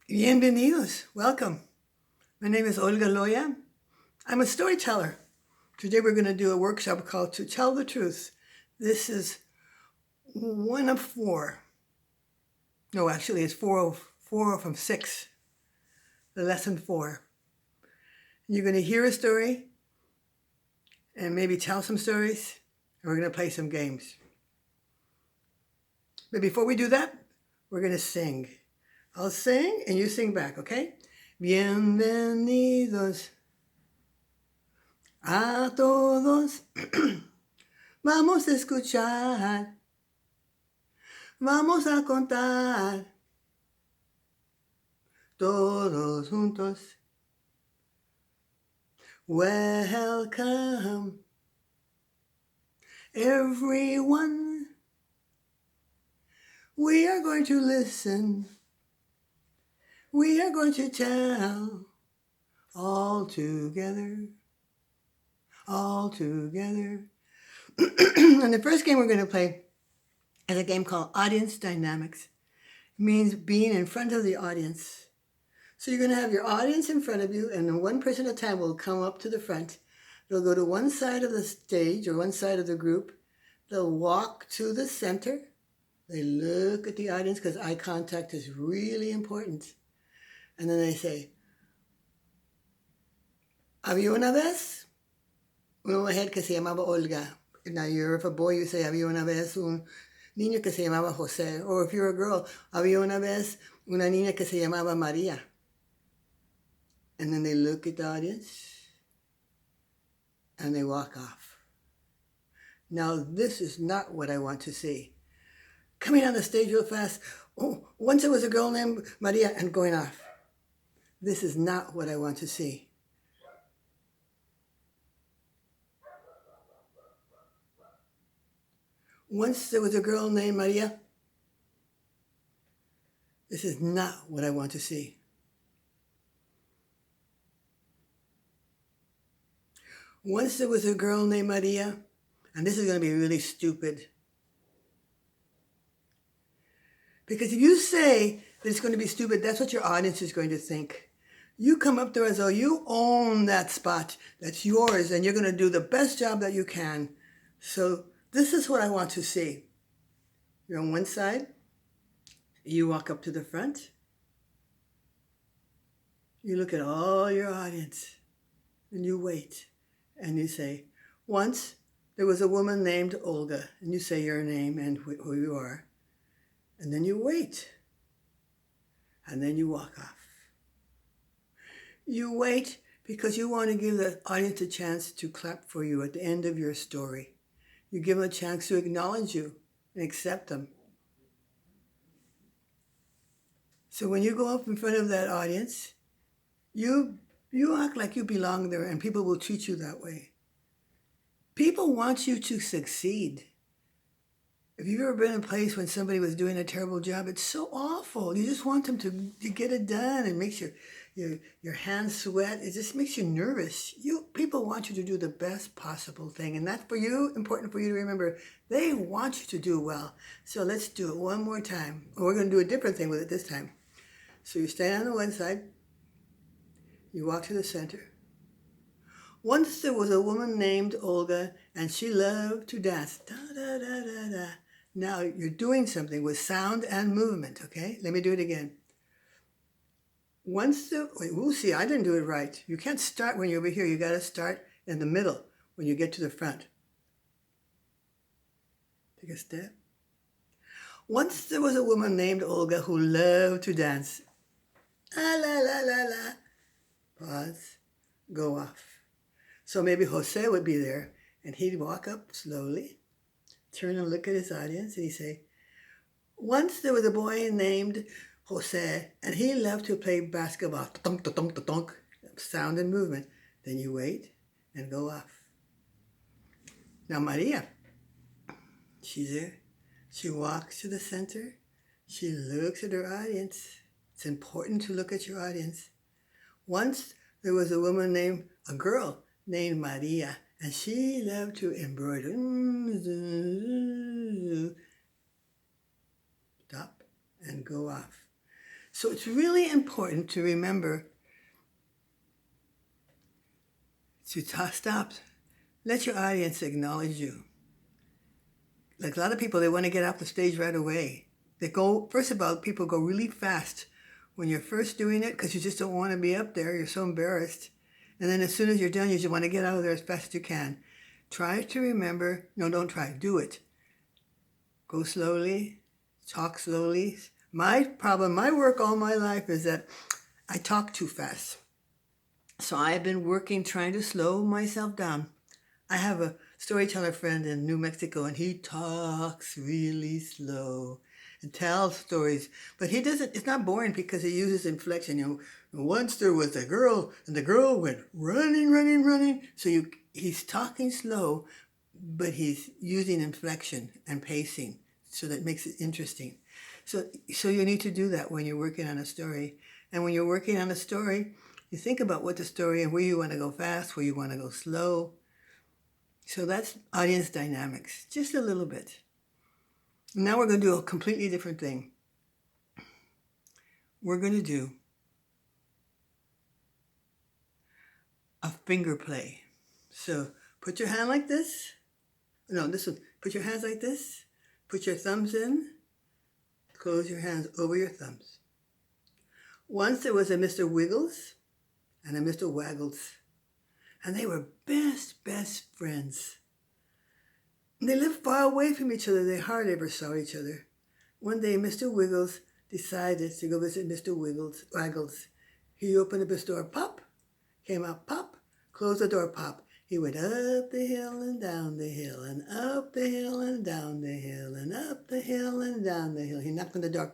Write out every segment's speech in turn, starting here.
Bienvenidos. Welcome. My name is Olga Loya. I'm a storyteller. Today we're going to do a workshop called To Tell the Truth. This is one of four. No, actually it's four from six. The lesson 4. You're going to hear a story and maybe tell some stories, and we're going to play some games. But before we do that, we're going to sing. I'll sing and you sing back, okay? Bienvenidos a todos. Vamos a escuchar. Vamos a contar. Todos juntos. Welcome, everyone. We are going to listen. We are going to tell all together. All together. And the first game we're going to play is a game called Audience Dynamics. It means being in front of the audience. So you're going to have your audience in front of you, and then one person at a time will come up to the front. They'll go to one side of the stage or one side of the group. They'll walk to the center. They look at the audience because eye contact is really important. And then they say, había una vez una mujer que se llamaba Olga. Now you're if a boy, you say, había una vez un niño que se llamaba José. Or if you're a girl, había una vez una niña que se llamaba María. And then they look at the audience and they walk off. Now this is not what I want to see. Coming on the stage real fast, oh, once there was a girl named Maria, and going off. This is not what I want to see. Once there was a girl named Maria. This is not what I want to see. Once there was a girl named Maria, and this is going to be really stupid. Because if you say that it's going to be stupid, that's what your audience is going to think. You come up there as though you own that spot. That's yours, and you're going to do the best job that you can. So this is what I want to see. You're on one side. You walk up to the front. You look at all your audience, and you wait. And you say, once there was a woman named Olga. And you say your name and who you are. And then you wait. And then you walk off. You wait because you want to give the audience a chance to clap for you at the end of your story. You give them a chance to acknowledge you and accept them. So when you go up in front of that audience, you act like you belong there, and people will treat you that way. People want you to succeed. If you've ever been in a place when somebody was doing a terrible job, it's so awful. You just want them to get it done. It makes your hands sweat. It just makes you nervous. People want you to do the best possible thing. And that's for you, important for you to remember. They want you to do well. So let's do it one more time. We're going to do a different thing with it this time. So you stand on the one side. You walk to the center. Once there was a woman named Olga, and she loved to dance. Da, da, da, da, da. Now you're doing something with sound and movement, okay? Let me do it again. See, I didn't do it right. You can't start when you're over here. You got to start in the middle when you get to the front. Take a step. Once there was a woman named Olga who loved to dance. La, la, la, la, la. Pause. Go off. So maybe Jose would be there, and he'd walk up slowly, turn and look at his audience, and he'd say, once there was a boy named Jose, and he loved to play basketball. Tunk, tunk, tunk, sound and movement. Then you wait and go off. Now Maria, she's there. She walks to the center. She looks at her audience. It's important to look at your audience. Once there was a girl named Maria, and she loved to embroider. Stop and go off. So it's really important to remember to stop. Let your audience acknowledge you. Like a lot of people, they want to get off the stage right away. First of all, people go really fast when you're first doing it because you just don't want to be up there. You're so embarrassed. And then as soon as you're done, you just want to get out of there as fast as you can. Try to remember, no, don't try, do it. Go slowly, talk slowly. My problem, my work all my life is that I talk too fast. So I've been working trying to slow myself down. I have a storyteller friend in New Mexico, and he talks really slow and tells stories. But he doesn't, it's not boring because he uses inflection. You know, once there was a girl, and the girl went running, running, running. So he's talking slow, but he's using inflection and pacing, so that makes it interesting. So you need to do that when you're working on a story. And when you're working on a story, you think about what the story and where you want to go fast, where you want to go slow. So that's audience dynamics, just a little bit. Now we're going to do a completely different thing. We're going to do a finger play. So put your hand like this. No, this one. Put your hands like this. Put your thumbs in. Close your hands over your thumbs. Once there was a Mr. Wiggles and a Mr. Waggles. And they were best friends. They lived far away from each other. They hardly ever saw each other. One day, Mr. Wiggles decided to go visit Mr. Waggles. He opened up his door, pop, came out, pop, closed the door, pop. He went up the hill and down the hill and up the hill and down the hill and up the hill and down the hill. He knocked on the door.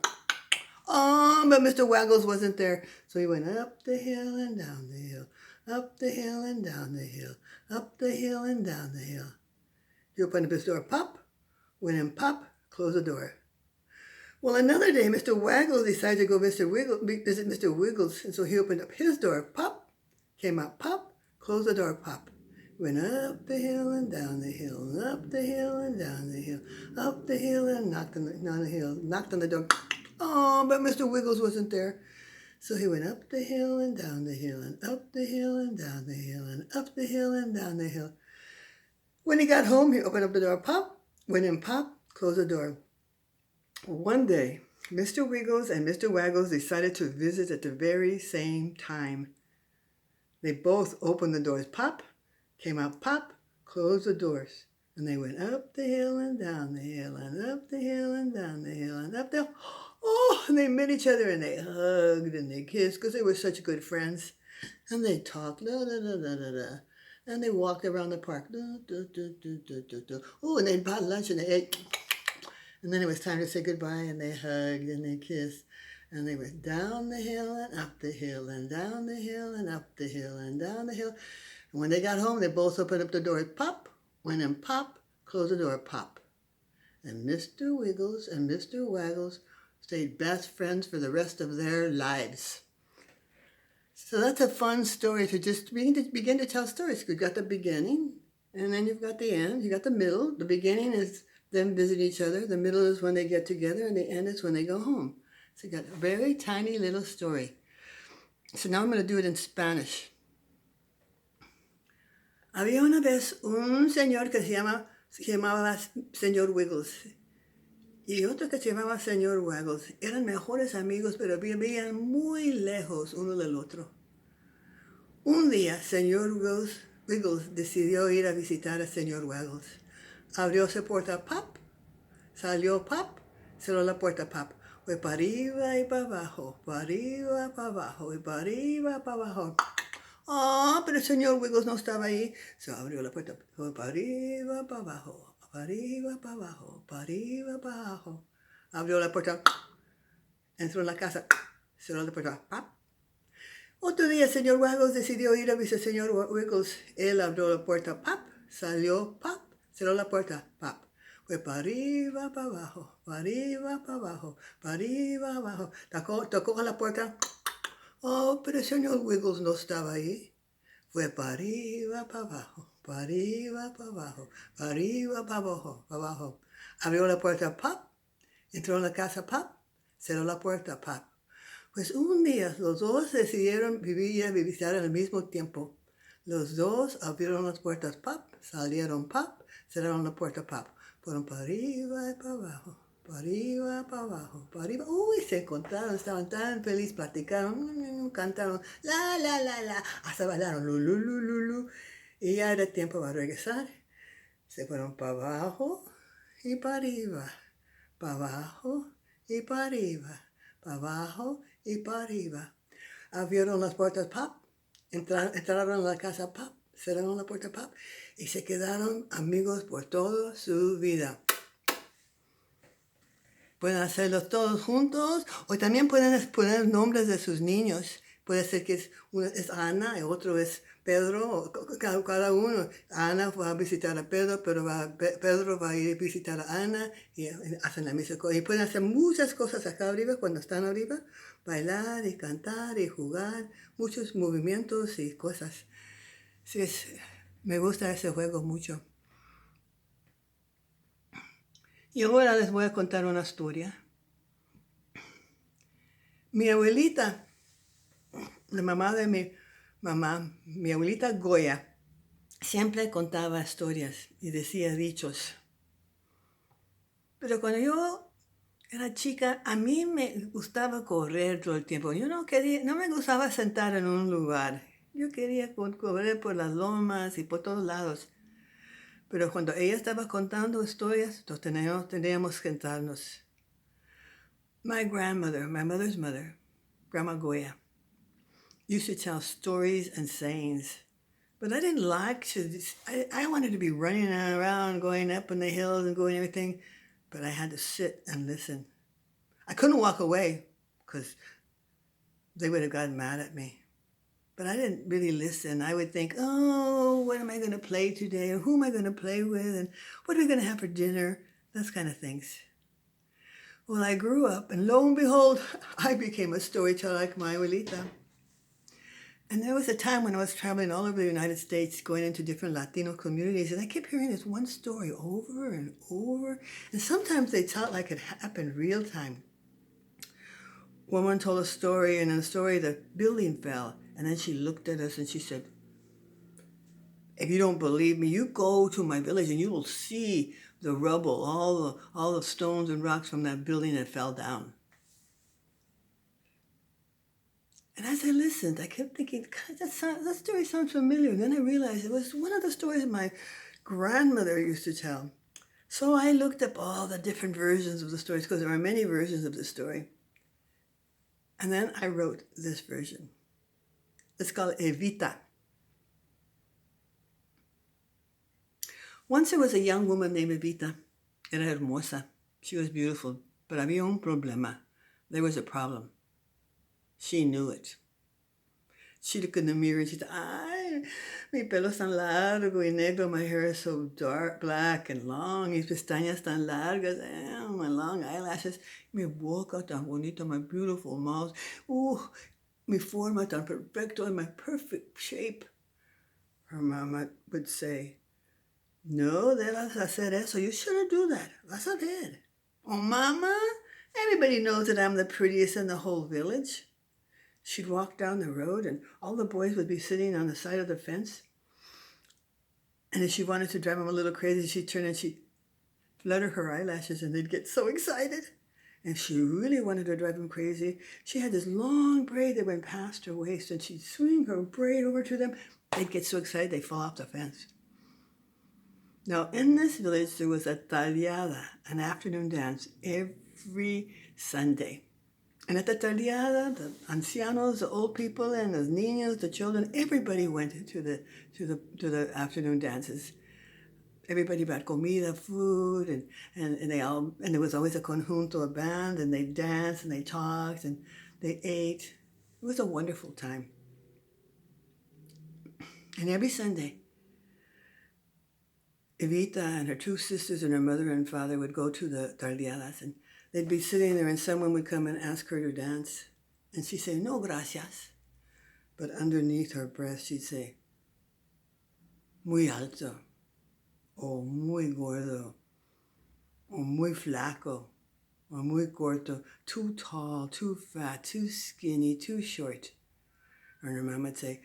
Oh, but Mr. Waggles wasn't there. So he went up the hill and down the hill, up the hill and down the hill, up the hill and down the hill. He opened up his door, pop, went in, pop, closed the door. Well, another day, Mr. Waggles decided to go visit Mr. Wiggles, and so he opened up his door, pop, came out, pop, closed the door, pop. Went up the hill and down the hill, and up the hill and down the hill, up the hill and knocked on the door. Oh, but Mr. Wiggles wasn't there. So he went up the hill and down the hill, and up the hill and down the hill, and up the hill and down the hill. When he got home, he opened up the door, pop, went in, pop, closed the door. One day, Mr. Wiggles and Mr. Waggles decided to visit at the very same time. They both opened the doors, pop, came out, pop, closed the doors. And they went up the hill and down the hill, and up the hill and down the hill, and up the hill. Oh, and they met each other, and they hugged, and they kissed, because they were such good friends. And they talked, da, da, da, da, da, da. And they walked around the park. Oh, and they bought lunch and they ate. And then it was time to say goodbye, and they hugged and they kissed. And they went down the hill and up the hill and down the hill and up the hill and down the hill. And when they got home, they both opened up the door, pop, went in, pop, closed the door, pop. And Mr. Wiggles and Mr. Waggles stayed best friends for the rest of their lives. So that's a fun story to just begin to tell stories. You've got the beginning, and then you've got the end. You've got the middle. The beginning is them visiting each other. The middle is when they get together, and the end is when they go home. So you got a very tiny little story. So now I'm going to do it in Spanish. Había una vez un señor que se llamaba Señor Wiggles y otro que se llamaba Señor Waggles. Eran mejores amigos, pero vivían muy lejos uno del otro. Un día, Señor Wiggles decidió ir a visitar a Señor Waggles. Abrió su puerta, pop, salió, pop, cerró la puerta, pop. Fue para arriba y para abajo, para arriba, para abajo y para arriba, para abajo. Ah, pero el señor Wiggles no estaba ahí. Se abrió la puerta. Fue para arriba, para abajo, para arriba, para abajo, para arriba, para abajo. Abrió la puerta. Entró en la casa. Cerró la puerta. ¡Pap! Otro día el señor Waggles decidió ir a visitar al señor Wiggles. Él abrió la puerta. ¡Pap! Salió. ¡Pap! Cerró la puerta. ¡Pap! Fue para arriba, para abajo, para arriba, para abajo, para arriba, abajo. Tocó a la puerta. Oh, pero el señor Wiggles no estaba ahí. Fue para arriba, para abajo, para arriba, para abajo, para arriba, para abajo, para abajo. Abrió la puerta, pop. Entró en la casa, pop. Cerró la puerta, pop. Pues un día los dos decidieron vivir y visitar al mismo tiempo. Los dos abrieron las puertas, pap, salieron, pap, cerraron la puerta, pap. Fueron para arriba y para abajo, para arriba, para abajo, para arriba. Uy, se encontraron, estaban tan felices, platicaron, cantaron, la, hasta bailaron, lu. Y ya era tiempo para regresar. Se fueron para abajo y para arriba, para abajo y para arriba, para abajo y para arriba. Abrieron las puertas, pap, entraron a la casa, pap, cerraron la puerta, pap, y se quedaron amigos por toda su vida. Pueden hacerlos todos juntos, o también pueden poner nombres de sus niños. Puede ser que uno es Ana y otro es Pedro, cada uno. Ana va a visitar a Pedro, pero Pedro va a ir a visitar a Ana y hacen la misma cosa. Y pueden hacer muchas cosas acá arriba cuando están arriba, bailar y cantar y jugar, muchos movimientos y cosas. Sí, me gusta ese juego mucho. Y ahora les voy a contar una historia. Mi abuelita, la mamá de mi mamá, mi abuelita Goya, siempre contaba historias y decía dichos. Pero cuando yo era chica, a mí me gustaba correr todo el tiempo. Yo no me gustaba sentar en un lugar. Yo quería correr por las lomas y por todos lados. Pero cuando ella estaba contando historias, teníamos que sentarnos. My grandmother, my mother's mother, Grandma Goya, used to tell stories and sayings. But I didn't like to, I wanted to be running around, going up in the hills and going everything, but I had to sit and listen. I couldn't walk away because they would have gotten mad at me. But I didn't really listen. I would think, oh, what am I going to play today? Or who am I going to play with? And what are we going to have for dinner? Those kind of things. Well, I grew up, and lo and behold, I became a storyteller like my abuelita. And there was a time when I was traveling all over the United States, going into different Latino communities, and I kept hearing this one story over and over. And sometimes they tell like it happened real time. Woman told a story, and in the story, the building fell. And then she looked at us and she said, if you don't believe me, you go to my village and you will see the rubble, all the stones and rocks from that building that fell down. And as I listened, I kept thinking, God, that story sounds familiar. And then I realized it was one of the stories my grandmother used to tell. So I looked up all the different versions of the stories, because there are many versions of the story. And then I wrote this version. It's called Evita. Once there was a young woman named Evita. Era hermosa. She was beautiful. But había un problema. There was a problem. She knew it. She looked in the mirror and she said, ay, mi pelo es tan largo y negro, my hair is so dark, black and long, mis pestañas tan largas, my long eyelashes, mi boca tan bonita, my beautiful mouth, mi forma tan perfecto, and my perfect shape. Her mama would say, no debas hacer eso, you shouldn't do that, vas a ver. Oh, mama, everybody knows that I'm the prettiest in the whole village. She'd walk down the road and all the boys would be sitting on the side of the fence. And if she wanted to drive them a little crazy, she'd turn and she'd flutter her eyelashes and they'd get so excited. And she really wanted to drive them crazy. She had this long braid that went past her waist and she'd swing her braid over to them. They'd get so excited they'd fall off the fence. Now, in this village, there was a taliada, an afternoon dance, every Sunday. And at the taliada, the ancianos, the old people, and the niños, the children, everybody went to the afternoon dances. Everybody brought comida, food, and there was always a conjunto, a band, and they danced and they talked and they ate. It was a wonderful time. And every Sunday, Evita and her two sisters and her mother and father would go to the taliadas, and they'd be sitting there and someone would come and ask her to dance. And she'd say, no, gracias. But underneath her breath, she'd say, muy alto, o muy gordo, o muy flaco, or muy corto, too tall, too fat, too skinny, too short. And her mom would say,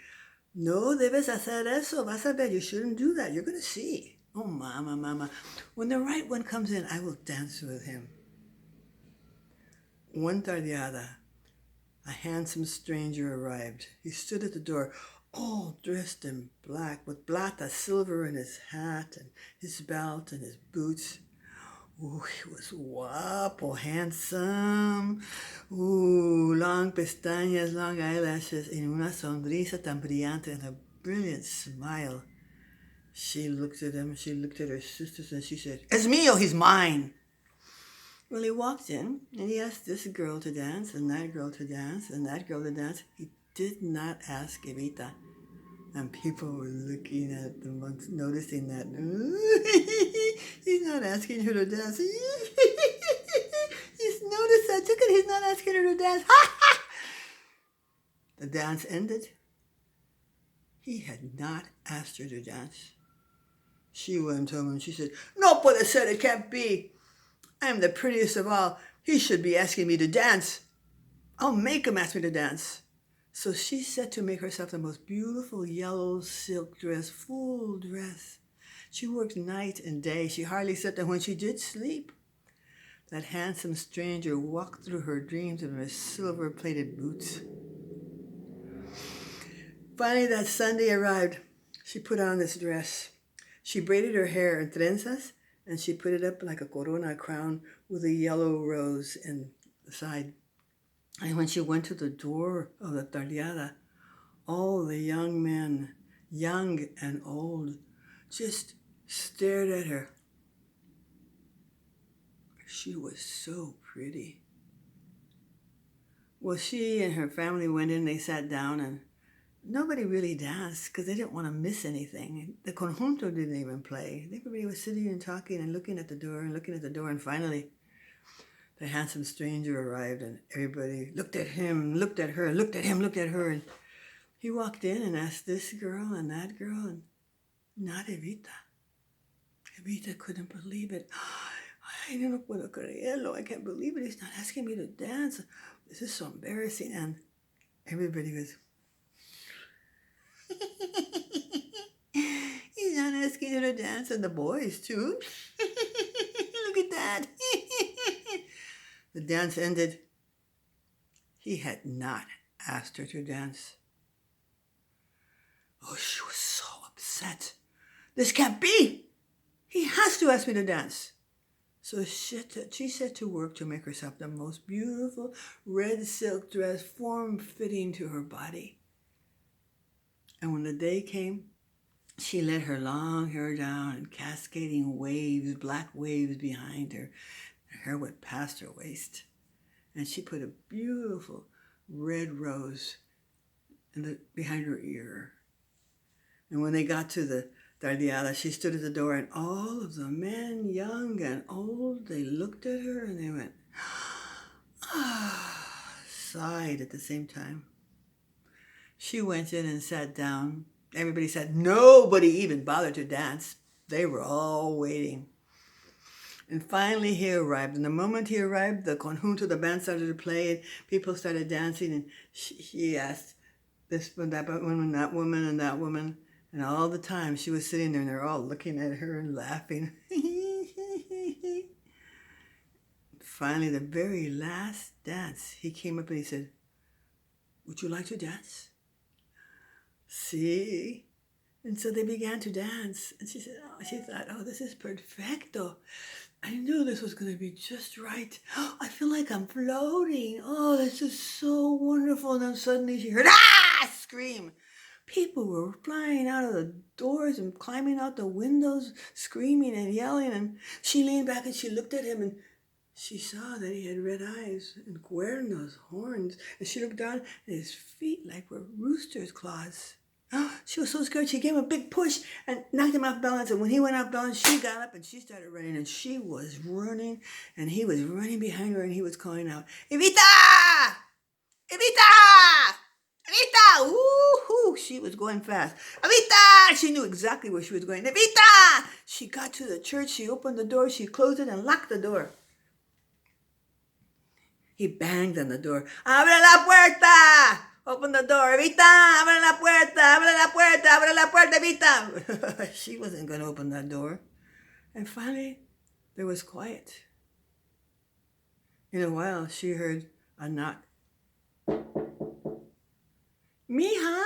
no debes hacer eso, vas a ver, you shouldn't do that, you're going to see. Oh, mama, mama. When the right one comes in, I will dance with him. One tardeada, a handsome stranger arrived. He stood at the door, all dressed in black, with plata, silver in his hat and his belt and his boots. Ooh, he was guapo, handsome. Ooh, long pestañas, long eyelashes, and una sonrisa tan brillante and a brilliant smile. She looked at him, she looked at her sisters, and she said, "Es mío, he's mine." Well, he walked in, and he asked this girl to dance, and that girl to dance, and that girl to dance. He did not ask Evita. And people were looking at the monks, noticing that. He's not asking her to dance. He's noticed that. Look at, he's not asking her to dance. The dance ended. He had not asked her to dance. She went home and she said, "No puede ser, it can't be. I am the prettiest of all. He should be asking me to dance. I'll make him ask me to dance." So she set to make herself the most beautiful yellow silk dress, full dress. She worked night and day. She hardly slept, and when she did sleep, that handsome stranger walked through her dreams in her silver-plated boots. Finally, that Sunday arrived. She put on this dress. She braided her hair in trenzas, and she put it up like a corona crown with a yellow rose in the side. And when she went to the door of the tardeada, all the young men, young and old, just stared at her. She was so pretty. Well, she and her family went in, they sat down, and nobody really danced because they didn't want to miss anything. The conjunto didn't even play. Everybody was sitting and talking and looking at the door and looking at the door, and finally, the handsome stranger arrived, and everybody looked at him, looked at her, looked at him, looked at her, and he walked in and asked this girl and that girl, and not Evita. Evita couldn't believe it. Ay, no puedo creerlo. I can't believe it. He's not asking me to dance. This is so embarrassing. And everybody was, he's not asking her to dance, and the boys too. Look at that. The dance ended. He had not asked her to dance. Oh, she was so upset. This can't be. He has to ask me to dance. So she set to work to make herself the most beautiful red silk dress, form-fitting to her body. And when the day came, she let her long hair down in cascading waves, black waves behind her. Her hair went past her waist. And she put a beautiful red rose behind her ear. And when they got to the tardeada, she stood at the door, and all of the men, young and old, they looked at her and they went, sighed at the same time. She went in and sat down. Everybody sat. Nobody even bothered to dance. They were all waiting. And finally he arrived. And the moment he arrived, the conjunto, the band started to play, and people started dancing. And she asked this one, that woman, that woman, and that woman. And all the time she was sitting there, and they're all looking at her and laughing. Finally, the very last dance, he came up and he said, "Would you like to dance?" See? And so they began to dance. And she said, she thought, "Oh, this is perfecto. I knew this was going to be just right. Oh, I feel like I'm floating. Oh, this is so wonderful." And then suddenly she heard, scream. People were flying out of the doors and climbing out the windows, screaming and yelling. And she leaned back and she looked at him, and she saw that he had red eyes and cuernos, horns. And she looked down, and his feet like were rooster's claws. She was so scared. She gave him a big push and knocked him off balance. And when he went off balance, she got up and she started running. And she was running, and he was running behind her, and he was calling out, "Evita! Evita! Evita!" Woo-hoo! She was going fast. "Evita!" She knew exactly where she was going. "Evita!" She got to the church. She opened the door. She closed it and locked the door. He banged on the door. Abre la puerta! Open the door. Evita, abre la puerta, abre la puerta, abre la puerta, Evita. She wasn't going to open that door. And finally, there was quiet. In a while, she heard a knock. Mija,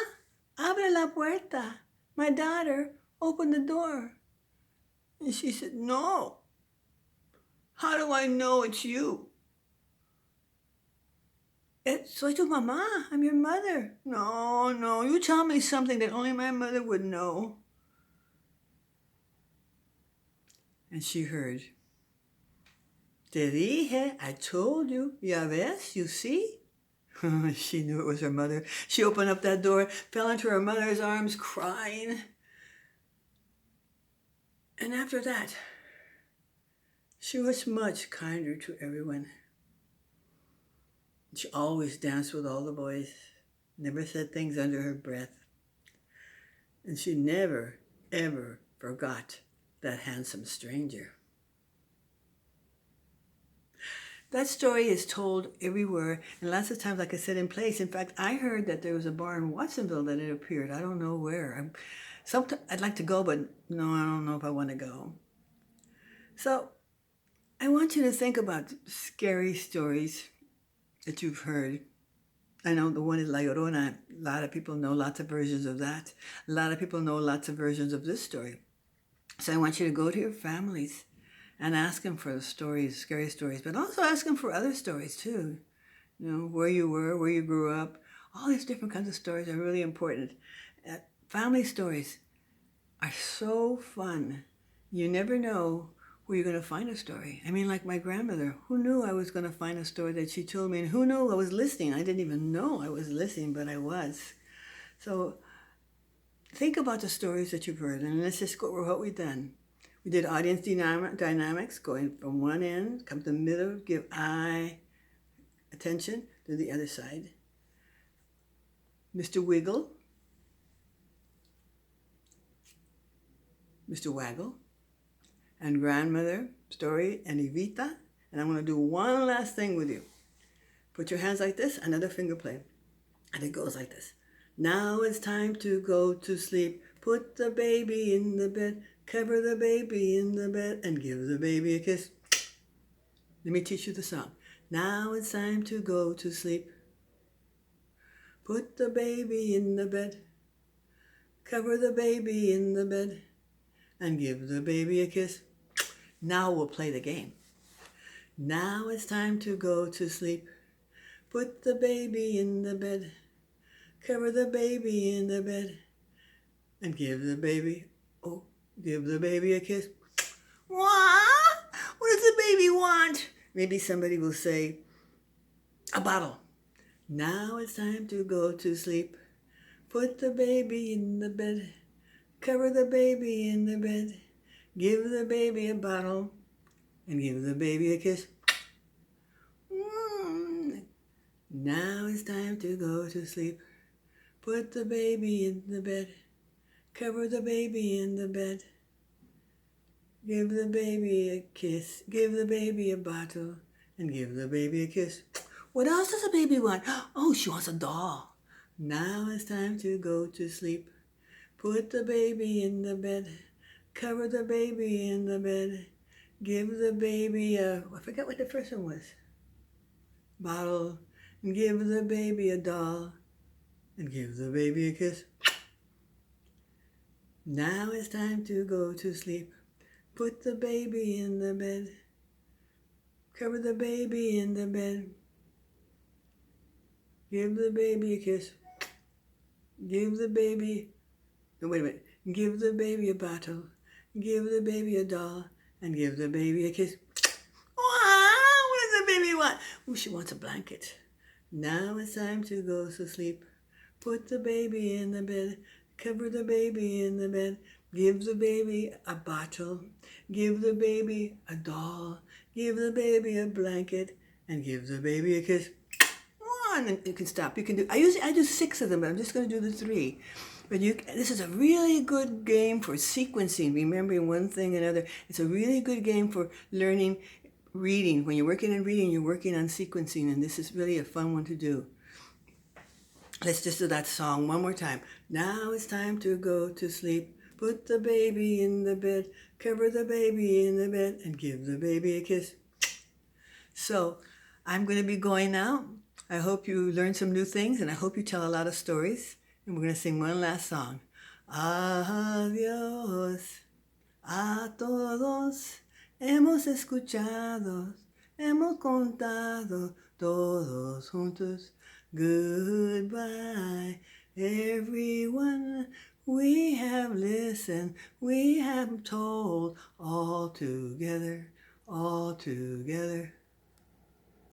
abre la puerta. My daughter, open the door. And she said, no. How do I know it's you? Soy tu mamá. I'm your mother. No. You tell me something that only my mother would know. And she heard, Te dije, I told you. Ya ves, you see? She knew it was her mother. She opened up that door, fell into her mother's arms, crying. And after that, she was much kinder to everyone. She always danced with all the boys, never said things under her breath. And she never, ever forgot that handsome stranger. That story is told everywhere, and lots of times, like I said, in plays. In fact, I heard that there was a bar in Watsonville that it appeared. I don't know where. I'd like to go, but no, I don't know if I want to go. So I want you to think about scary stories that you've heard. I know the one is La Llorona. A lot of people know lots of versions of that. A lot of people know lots of versions of this story. So I want you to go to your families and ask them for the stories, scary stories, but also ask them for other stories too. You know, where you were, where you grew up. All these different kinds of stories are really important. Family stories are so fun. You never know where you're going to find a story. I mean, like my grandmother, who knew I was going to find a story that she told me, and who knew I was listening? I didn't even know I was listening, but I was. So think about the stories that you've heard, and let's just go over what we've done. We did audience dynamics, going from one end, come to the middle, give eye attention to the other side. Mr. Wiggle, Mr. Waggle, and grandmother story, and Evita. And I'm going to do one last thing with you. Put your hands like this, another finger play. And it goes like this. Now it's time to go to sleep. Put the baby in the bed. Cover the baby in the bed and give the baby a kiss. Let me teach you the song. Now it's time to go to sleep. Put the baby in the bed. Cover the baby in the bed and give the baby a kiss. Now we'll play the game. Now it's time to go to sleep. Put the baby in the bed. Cover the baby in the bed and give the baby a kiss. What does the baby want? Maybe somebody will say, a bottle. Now it's time to go to sleep. Put the baby in the bed. Cover the baby in the bed. Give the baby a bottle and give the baby a kiss. Now it's time to go to sleep. Put the baby in the bed. Cover the baby in the bed. Give the baby a kiss. Give the baby a bottle and give the baby a kiss. What else does the baby want? Oh, she wants a doll. Now it's time to go to sleep. Put the baby in the bed. Cover the baby in the bed. Give the baby I forgot what the first one was. Bottle. And give the baby a doll. And give the baby a kiss. Now it's time to go to sleep. Put the baby in the bed. Cover the baby in the bed. Give the baby a kiss. Give the baby... No, wait a minute. Give the baby a bottle. Give the baby a doll. And give the baby a kiss. What does the baby want? Oh, she wants a blanket. Now it's time to go to sleep. Put the baby in the bed. Cover the baby in the bed. Give the baby a bottle. Give the baby a doll. Give the baby a blanket. And give the baby a kiss. And then you can stop. You can do. I do 6 of them, but I'm just going to do the 3. But this is a really good game for sequencing, remembering one thing and another. It's a really good game for learning reading, when you're working on reading, you're working on sequencing, and this is really a fun one to do. Let's just do that song one more time. Now it's time to go to sleep. Put the baby in the bed, cover the baby in the bed, and give the baby a kiss. So I'm going to be going now. I hope you learned some new things, and I hope you tell a lot of stories. And we're going to sing one last song. Adiós a todos. Hemos escuchado, hemos contado todos juntos. Goodbye, everyone. We have listened, we have told, all together, all together.